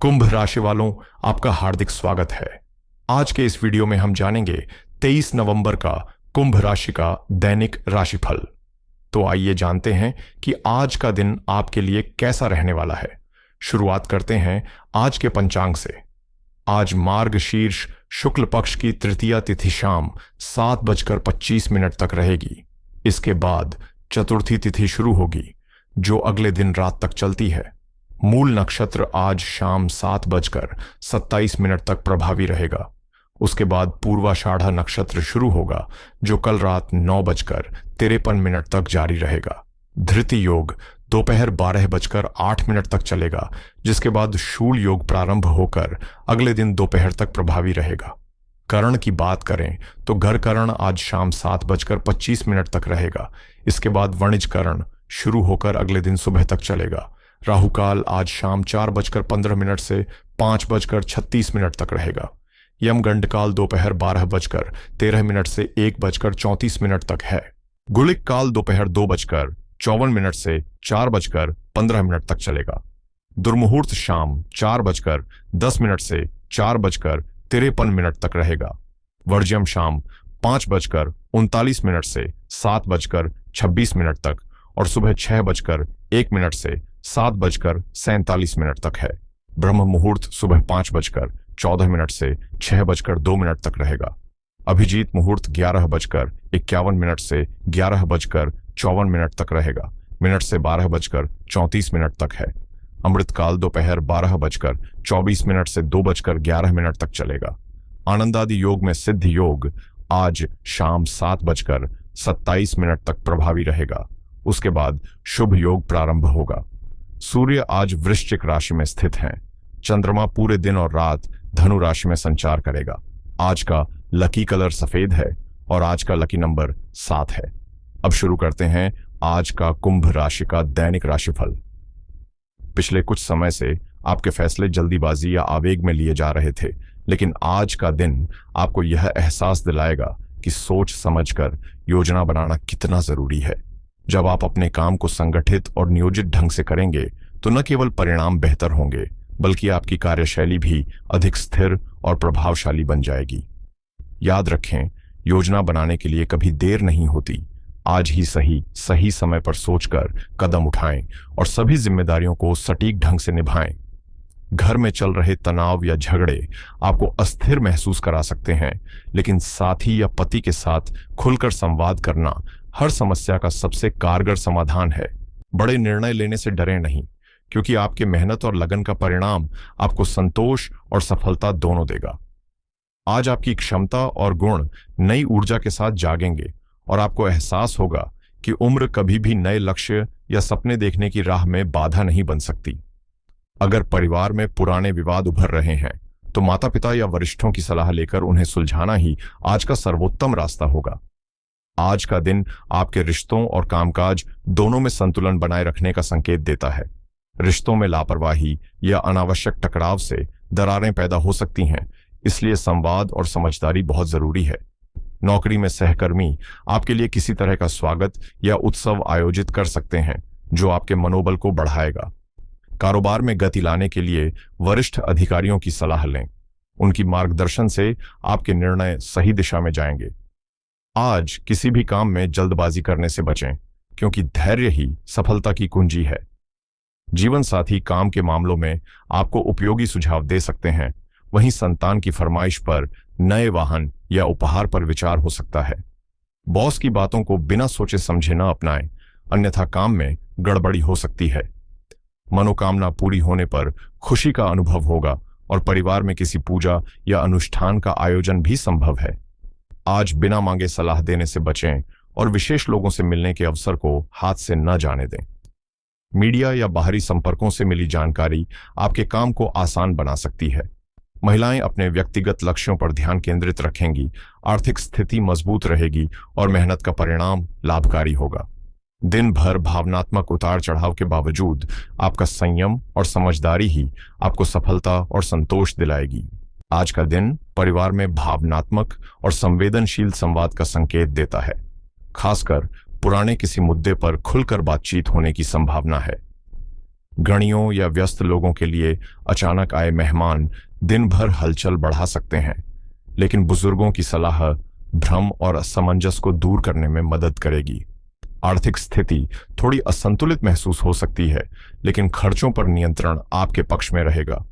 कुंभ राशि वालों, आपका हार्दिक स्वागत है। आज के इस वीडियो में हम जानेंगे 23 नवंबर का कुंभ राशि का दैनिक राशिफल। तो आइए जानते हैं कि आज का दिन आपके लिए कैसा रहने वाला है। शुरुआत करते हैं आज के पंचांग से। आज मार्गशीर्ष शुक्ल पक्ष की तृतीया तिथि शाम 7:25 तक रहेगी। इसके बाद चतुर्थी तिथि शुरू होगी, जो अगले दिन रात तक चलती है। मूल नक्षत्र आज शाम 7:27 तक प्रभावी रहेगा। उसके बाद पूर्वाषाढ़ा नक्षत्र शुरू होगा, जो कल रात 9:53 तक जारी रहेगा। धृति योग दोपहर 12:08 तक चलेगा, जिसके बाद शूल योग प्रारंभ होकर अगले दिन दोपहर तक प्रभावी रहेगा। करण की बात करें तो घर करण आज शाम 7:25 तक रहेगा। इसके बाद वणिज करण शुरू होकर अगले दिन सुबह तक चलेगा। राहुकाल आज शाम 4:15 से 5:36 तक रहेगा। यमगंड काल दोपहर 12:13 से 1:34 तक है। गुलिक काल दोपहर 2:54 से 4:15 तक चलेगा। दुर्मुहूर्त शाम 4:10 से 4:53 तक रहेगा। वर्ज्यम शाम 5:39 से 7:26 तक और सुबह 6:01 से 7:47 तक है। ब्रह्म मुहूर्त सुबह 5:14 से 6:02 तक रहेगा। अभिजीत मुहूर्त 11:51 से 11:54 तक रहेगा। मिनट से 12:34 तक है। अमृतकाल दोपहर 12:24 से 2:11 तक चलेगा। आनंदादि योग में सिद्ध योग आज शाम 7:27 तक प्रभावी रहेगा। उसके बाद शुभ योग प्रारंभ होगा। सूर्य आज वृश्चिक राशि में स्थित हैं। चंद्रमा पूरे दिन और रात धनु राशि में संचार करेगा। आज का लकी कलर सफेद है और आज का लकी नंबर 7 है। अब शुरू करते हैं आज का कुंभ राशि का दैनिक राशिफल। पिछले कुछ समय से आपके फैसले जल्दीबाजी या आवेग में लिए जा रहे थे, लेकिन आज का दिन आपको यह एहसास दिलाएगा कि सोच समझकर योजना बनाना कितना जरूरी है। जब आप अपने काम को संगठित और नियोजित ढंग से करेंगे तो न केवल परिणाम बेहतर होंगे, बल्कि आपकी कार्यशैली भी अधिक स्थिर और प्रभावशाली बन जाएगी। याद रखें, योजना बनाने के लिए कभी देर नहीं होती। आज ही सही समय पर सोचकर कदम उठाएं और सभी जिम्मेदारियों को सटीक ढंग से निभाएं। घर में चल रहे तनाव या झगड़े आपको अस्थिर महसूस करा सकते हैं, लेकिन साथी या पति के साथ खुलकर संवाद करना हर समस्या का सबसे कारगर समाधान है। बड़े निर्णय लेने से डरें नहीं, क्योंकि आपके मेहनत और लगन का परिणाम आपको संतोष और सफलता दोनों देगा। आज आपकी क्षमता और गुण नई ऊर्जा के साथ जागेंगे और आपको एहसास होगा कि उम्र कभी भी नए लक्ष्य या सपने देखने की राह में बाधा नहीं बन सकती। अगर परिवार में पुराने विवाद उभर रहे हैं तो माता पिता या वरिष्ठों की सलाह लेकर उन्हें सुलझाना ही आज का सर्वोत्तम रास्ता होगा। आज का दिन आपके रिश्तों और कामकाज दोनों में संतुलन बनाए रखने का संकेत देता है। रिश्तों में लापरवाही या अनावश्यक टकराव से दरारें पैदा हो सकती हैं, इसलिए संवाद और समझदारी बहुत जरूरी है। नौकरी में सहकर्मी आपके लिए किसी तरह का स्वागत या उत्सव आयोजित कर सकते हैं, जो आपके मनोबल को बढ़ाएगा। कारोबार में गति लाने के लिए वरिष्ठ अधिकारियों की सलाह लें। उनकी मार्गदर्शन से आपके निर्णय सही दिशा में जाएंगे। आज किसी भी काम में जल्दबाजी करने से बचें, क्योंकि धैर्य ही सफलता की कुंजी है। जीवन साथी काम के मामलों में आपको उपयोगी सुझाव दे सकते हैं। वहीं संतान की फरमाइश पर नए वाहन या उपहार पर विचार हो सकता है। बॉस की बातों को बिना सोचे समझे न अपनाएं, अन्यथा काम में गड़बड़ी हो सकती है। मनोकामना पूरी होने पर खुशी का अनुभव होगा और परिवार में किसी पूजा या अनुष्ठान का आयोजन भी संभव है। आज बिना मांगे सलाह देने से बचें और विशेष लोगों से मिलने के अवसर को हाथ से न जाने दें। मीडिया या बाहरी संपर्कों से मिली जानकारी आपके काम को आसान बना सकती है। महिलाएं अपने व्यक्तिगत लक्ष्यों पर ध्यान केंद्रित रखेंगी, आर्थिक स्थिति मजबूत रहेगी और मेहनत का परिणाम लाभकारी होगा। दिन भर भावनात्मक उतार चढ़ाव के बावजूद आपका संयम और समझदारी ही आपको सफलता और संतोष दिलाएगी। आज का दिन परिवार में भावनात्मक और संवेदनशील संवाद का संकेत देता है। खासकर पुराने किसी मुद्दे पर खुलकर बातचीत होने की संभावना है। गृहियों या व्यस्त लोगों के लिए अचानक आए मेहमान दिन भर हलचल बढ़ा सकते हैं, लेकिन बुजुर्गों की सलाह भ्रम और असमंजस को दूर करने में मदद करेगी। आर्थिक स्थिति थोड़ी असंतुलित महसूस हो सकती है, लेकिन खर्चों पर नियंत्रण आपके पक्ष में रहेगा।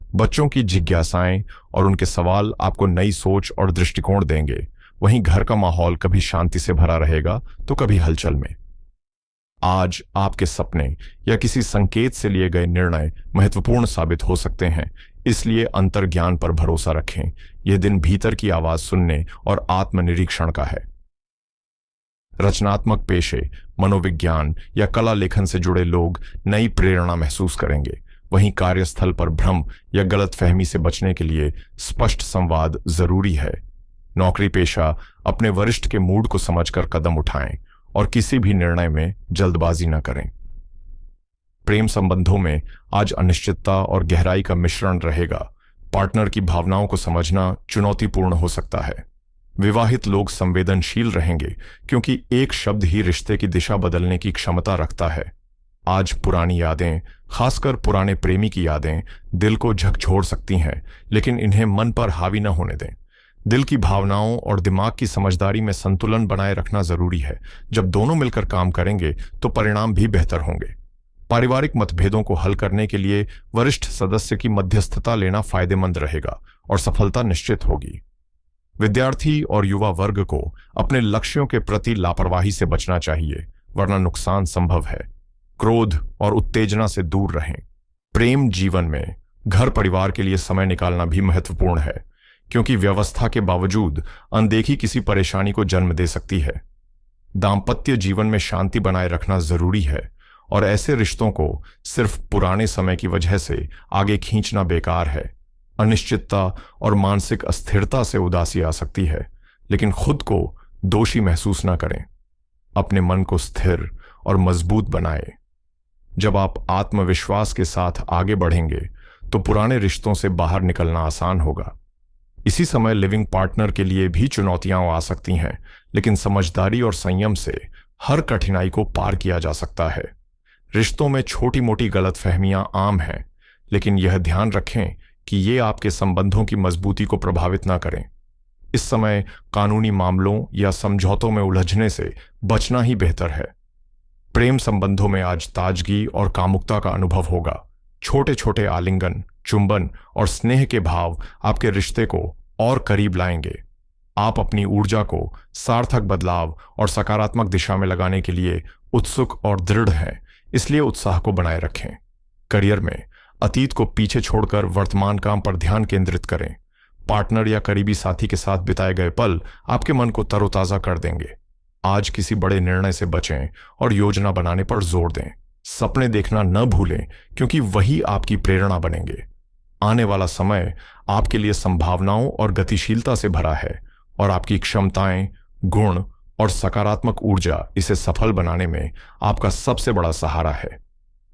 बच्चों की जिज्ञासाएं और उनके सवाल आपको नई सोच और दृष्टिकोण देंगे। वहीं घर का माहौल कभी शांति से भरा रहेगा तो कभी हलचल में। आज आपके सपने या किसी संकेत से लिए गए निर्णय महत्वपूर्ण साबित हो सकते हैं, इसलिए अंतर्ज्ञान पर भरोसा रखें। यह दिन भीतर की आवाज सुनने और आत्मनिरीक्षण का है। रचनात्मक पेशे, मनोविज्ञान या कला लेखन से जुड़े लोग नई प्रेरणा महसूस करेंगे। वहीं कार्यस्थल पर भ्रम या गलतफहमी से बचने के लिए स्पष्ट संवाद जरूरी है। नौकरी पेशा अपने वरिष्ठ के मूड को समझकर कदम उठाएं और किसी भी निर्णय में जल्दबाजी न करें। प्रेम संबंधों में आज अनिश्चितता और गहराई का मिश्रण रहेगा। पार्टनर की भावनाओं को समझना चुनौतीपूर्ण हो सकता है। विवाहित लोग संवेदनशील रहेंगे, क्योंकि एक शब्द ही रिश्ते की दिशा बदलने की क्षमता रखता है। आज पुरानी यादें, खासकर पुराने प्रेमी की यादें, दिल को झकझोर सकती हैं, लेकिन इन्हें मन पर हावी न होने दें। दिल की भावनाओं और दिमाग की समझदारी में संतुलन बनाए रखना जरूरी है। जब दोनों मिलकर काम करेंगे तो परिणाम भी बेहतर होंगे। पारिवारिक मतभेदों को हल करने के लिए वरिष्ठ सदस्य की मध्यस्थता लेना फायदेमंद रहेगा और सफलता निश्चित होगी। विद्यार्थी और युवा वर्ग को अपने लक्ष्यों के प्रति लापरवाही से बचना चाहिए, वरना नुकसान संभव है। क्रोध और उत्तेजना से दूर रहें। प्रेम जीवन में घर परिवार के लिए समय निकालना भी महत्वपूर्ण है, क्योंकि व्यवस्था के बावजूद अनदेखी किसी परेशानी को जन्म दे सकती है। दाम्पत्य जीवन में शांति बनाए रखना जरूरी है, और ऐसे रिश्तों को सिर्फ पुराने समय की वजह से आगे खींचना बेकार है। अनिश्चितता और मानसिक अस्थिरता से उदासी आ सकती है, लेकिन खुद को दोषी महसूस न करें। अपने मन को स्थिर और मजबूत बनाएं। जब आप आत्मविश्वास के साथ आगे बढ़ेंगे तो पुराने रिश्तों से बाहर निकलना आसान होगा। इसी समय लिविंग पार्टनर के लिए भी चुनौतियां आ सकती हैं, लेकिन समझदारी और संयम से हर कठिनाई को पार किया जा सकता है। रिश्तों में छोटी मोटी गलतफहमियां आम हैं, लेकिन यह ध्यान रखें कि ये आपके संबंधों की मजबूती को प्रभावित न करें। इस समय कानूनी मामलों या समझौतों में उलझने से बचना ही बेहतर है। प्रेम संबंधों में आज ताजगी और कामुकता का अनुभव होगा। छोटे छोटे आलिंगन, चुंबन और स्नेह के भाव आपके रिश्ते को और करीब लाएंगे। आप अपनी ऊर्जा को सार्थक बदलाव और सकारात्मक दिशा में लगाने के लिए उत्सुक और दृढ़ हैं, इसलिए उत्साह को बनाए रखें। करियर में अतीत को पीछे छोड़कर वर्तमान काम पर ध्यान केंद्रित करें। पार्टनर या करीबी साथी के साथ बिताए गए पल आपके मन को तरोताजा कर देंगे। आज किसी बड़े निर्णय से बचें और योजना बनाने पर जोर दें। सपने देखना न भूलें, क्योंकि वही आपकी प्रेरणा बनेंगे। आने वाला समय आपके लिए संभावनाओं और गतिशीलता से भरा है, और आपकी क्षमताएं, गुण और सकारात्मक ऊर्जा इसे सफल बनाने में आपका सबसे बड़ा सहारा है।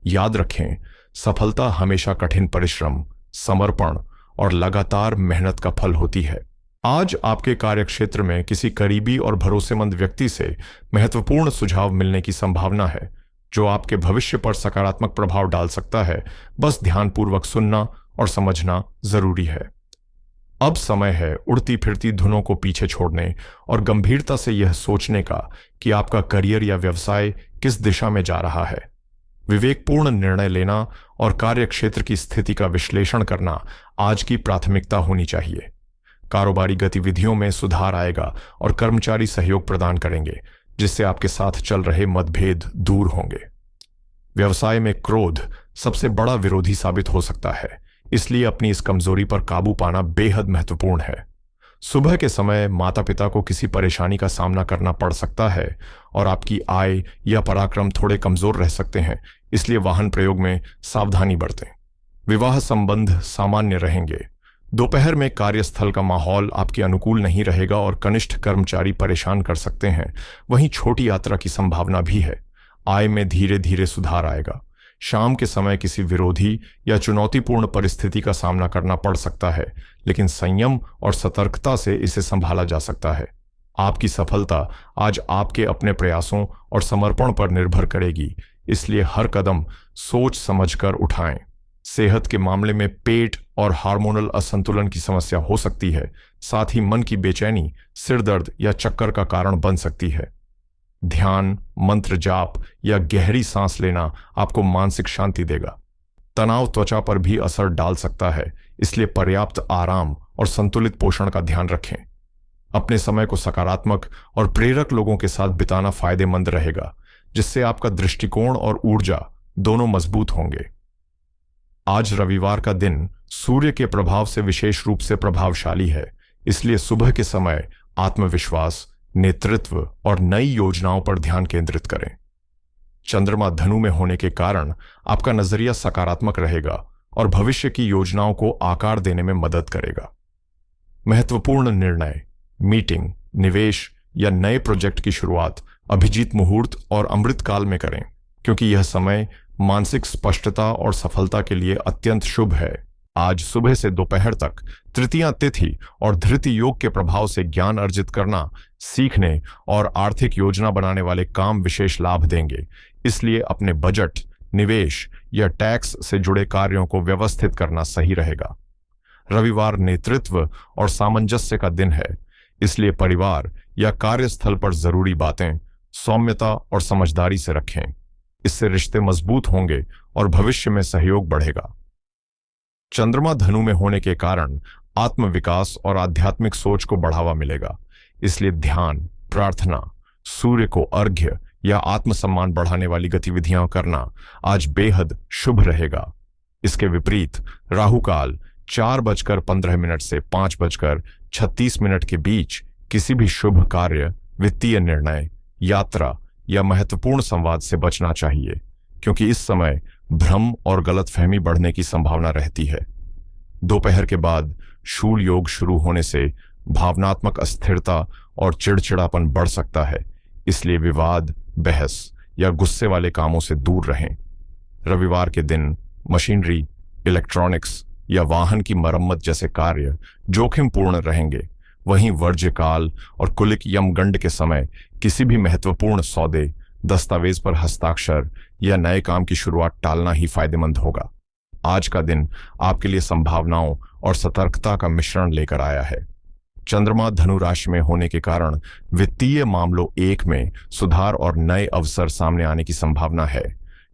याद रखें, सफलता हमेशा कठिन परिश्रम, समर्पण और लगातार मेहनत का फल होती है। आज आपके कार्यक्षेत्र में किसी करीबी और भरोसेमंद व्यक्ति से महत्वपूर्ण सुझाव मिलने की संभावना है, जो आपके भविष्य पर सकारात्मक प्रभाव डाल सकता है। बस ध्यानपूर्वक सुनना और समझना जरूरी है। अब समय है उड़ती फिरती धुनों को पीछे छोड़ने और गंभीरता से यह सोचने का कि आपका करियर या व्यवसाय किस दिशा में जा रहा है। विवेकपूर्ण निर्णय लेना और कार्यक्षेत्र की स्थिति का विश्लेषण करना आज की प्राथमिकता होनी चाहिए। कारोबारी गतिविधियों में सुधार आएगा और कर्मचारी सहयोग प्रदान करेंगे, जिससे आपके साथ चल रहे मतभेद दूर होंगे। व्यवसाय में क्रोध सबसे बड़ा विरोधी साबित हो सकता है, इसलिए अपनी इस कमजोरी पर काबू पाना बेहद महत्वपूर्ण है। सुबह के समय माता पिता को किसी परेशानी का सामना करना पड़ सकता है और आपकी आय या पराक्रम थोड़े कमजोर रह सकते हैं, इसलिए वाहन प्रयोग में सावधानी बरतें। विवाह संबंध सामान्य रहेंगे। दोपहर में कार्यस्थल का माहौल आपके अनुकूल नहीं रहेगा और कनिष्ठ कर्मचारी परेशान कर सकते हैं। वहीं छोटी यात्रा की संभावना भी है। आय में धीरे धीरे सुधार आएगा। शाम के समय किसी विरोधी या चुनौतीपूर्ण परिस्थिति का सामना करना पड़ सकता है, लेकिन संयम और सतर्कता से इसे संभाला जा सकता है। आपकी सफलता आज आपके अपने प्रयासों और समर्पण पर निर्भर करेगी, इसलिए हर कदम सोच समझकर उठाएं। सेहत के मामले में पेट और हार्मोनल असंतुलन की समस्या हो सकती है। साथ ही मन की बेचैनी, सिर दर्द या चक्कर का कारण बन सकती है। ध्यान, मंत्र जाप या गहरी सांस लेना आपको मानसिक शांति देगा। तनाव त्वचा पर भी असर डाल सकता है, इसलिए पर्याप्त आराम और संतुलित पोषण का ध्यान रखें। अपने समय को सकारात्मक और प्रेरक लोगों के साथ बिताना फायदेमंद रहेगा, जिससे आपका दृष्टिकोण और ऊर्जा दोनों मजबूत होंगे। आज रविवार का दिन सूर्य के प्रभाव से विशेष रूप से प्रभावशाली है, इसलिए सुबह के समय आत्मविश्वास, नेतृत्व और नई योजनाओं पर ध्यान केंद्रित करें। चंद्रमा धनु में होने के कारण आपका नजरिया सकारात्मक रहेगा और भविष्य की योजनाओं को आकार देने में मदद करेगा। महत्वपूर्ण निर्णय, मीटिंग, निवेश या नए प्रोजेक्ट की शुरुआत अभिजीत मुहूर्त और अमृतकाल में करें, क्योंकि यह समय मानसिक स्पष्टता और सफलता के लिए अत्यंत शुभ है। आज सुबह से दोपहर तक तृतीया तिथि और धृति योग के प्रभाव से ज्ञान अर्जित करना, सीखने और आर्थिक योजना बनाने वाले काम विशेष लाभ देंगे। इसलिए अपने बजट, निवेश या टैक्स से जुड़े कार्यों को व्यवस्थित करना सही रहेगा। रविवार नेतृत्व और सामंजस्य का दिन है, इसलिए परिवार या कार्यस्थल पर जरूरी बातें सौम्यता और समझदारी से रखें। इससे रिश्ते मजबूत होंगे और भविष्य में सहयोग बढ़ेगा। चंद्रमा धनु में होने के कारण आत्मविकास और आध्यात्मिक सोच को बढ़ावा मिलेगा, इसलिए ध्यान, प्रार्थना, सूर्य को अर्घ्य या आत्मसम्मान बढ़ाने वाली गतिविधियां करना आज बेहद शुभ रहेगा। इसके विपरीत राहुकाल 4:15 से 5:36 के बीच किसी भी शुभ कार्य, वित्तीय निर्णय, यात्रा या महत्वपूर्ण संवाद से बचना चाहिए, क्योंकि इस समय भ्रम और गलतफहमी बढ़ने की संभावना रहती है। दोपहर के बाद शूल योग शुरू होने से भावनात्मक अस्थिरता और चिड़चिड़ापन बढ़ सकता है, इसलिए विवाद, बहस या गुस्से वाले कामों से दूर रहें। रविवार के दिन मशीनरी, इलेक्ट्रॉनिक्स या वाहन की मरम्मत जैसे कार्य जोखिमपूर्ण रहेंगे। वहीं वर्ज्यकाल और कुलिक यमगंड के समय किसी भी महत्वपूर्ण सौदे, दस्तावेज पर हस्ताक्षर या नए काम की शुरुआत टालना ही फायदेमंद होगा। आज का दिन आपके लिए संभावनाओं और सतर्कता का मिश्रण लेकर आया है। चंद्रमा धनु राशि में होने के कारण वित्तीय मामलों एक में सुधार और नए अवसर सामने आने की संभावना है।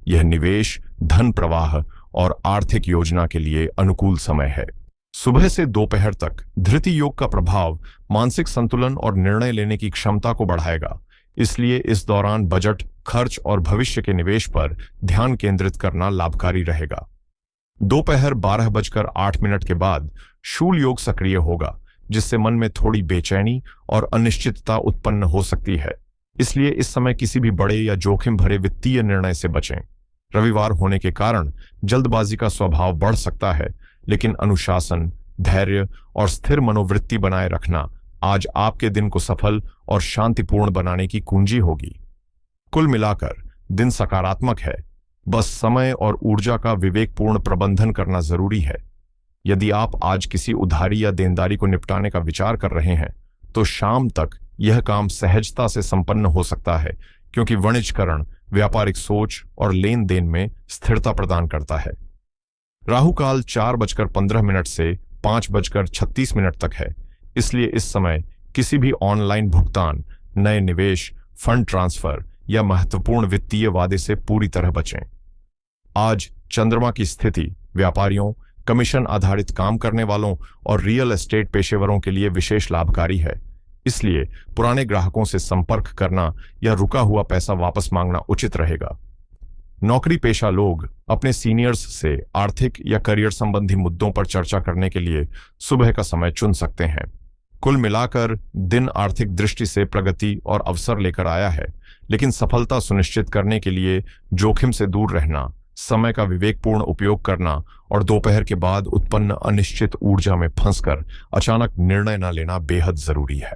यह निवेश, धन प्रवाह और आर्थिक योजना के लिए अनुकूल समय है। सुबह से दोपहर तक धृति योग का प्रभाव मानसिक संतुलन और निर्णय लेने की क्षमता को बढ़ाएगा, इसलिए इस दौरान बजट, खर्च और भविष्य के निवेश पर ध्यान केंद्रित करना लाभकारी रहेगा। दोपहर 12:08 के बाद शूल योग सक्रिय होगा, जिससे मन में थोड़ी बेचैनी और अनिश्चितता उत्पन्न हो सकती है। इसलिए इस समय किसी भी बड़े या जोखिम भरे वित्तीय निर्णय से बचें। रविवार होने के कारण जल्दबाजी का स्वभाव बढ़ सकता है, लेकिन अनुशासन, धैर्य और स्थिर मनोवृत्ति बनाए रखना आज आपके दिन को सफल और शांतिपूर्ण बनाने की कुंजी होगी। कुल मिलाकर दिन सकारात्मक है, बस समय और ऊर्जा का विवेकपूर्ण प्रबंधन करना जरूरी है। यदि आप आज किसी उधारी या देनदारी को निपटाने का विचार कर रहे हैं, तो शाम तक यह काम सहजता से संपन्न हो सकता है, क्योंकि वाणिज्यकरण व्यापारिक सोच और लेन देन में स्थिरता प्रदान करता है। राहुकाल 4:15 से 5:36 तक है, इसलिए इस समय किसी भी ऑनलाइन भुगतान, नए निवेश, फंड ट्रांसफर या महत्वपूर्ण वित्तीय वादे से पूरी तरह बचें। आज चंद्रमा की स्थिति व्यापारियों, कमीशन आधारित काम करने वालों और रियल एस्टेट पेशेवरों के लिए विशेष लाभकारी है, इसलिए पुराने ग्राहकों से संपर्क करना या रुका हुआ पैसा वापस मांगना उचित रहेगा। नौकरी पेशा लोग अपने सीनियर्स से आर्थिक या करियर संबंधी मुद्दों पर चर्चा करने के लिए सुबह का समय चुन सकते हैं। कुल मिलाकर दिन आर्थिक दृष्टि से प्रगति और अवसर लेकर आया है, लेकिन सफलता सुनिश्चित करने के लिए जोखिम से दूर रहना, समय का विवेकपूर्ण उपयोग करना और दोपहर के बाद उत्पन्न अनिश्चित ऊर्जा में फंसकर अचानक निर्णय न लेना बेहद जरूरी है।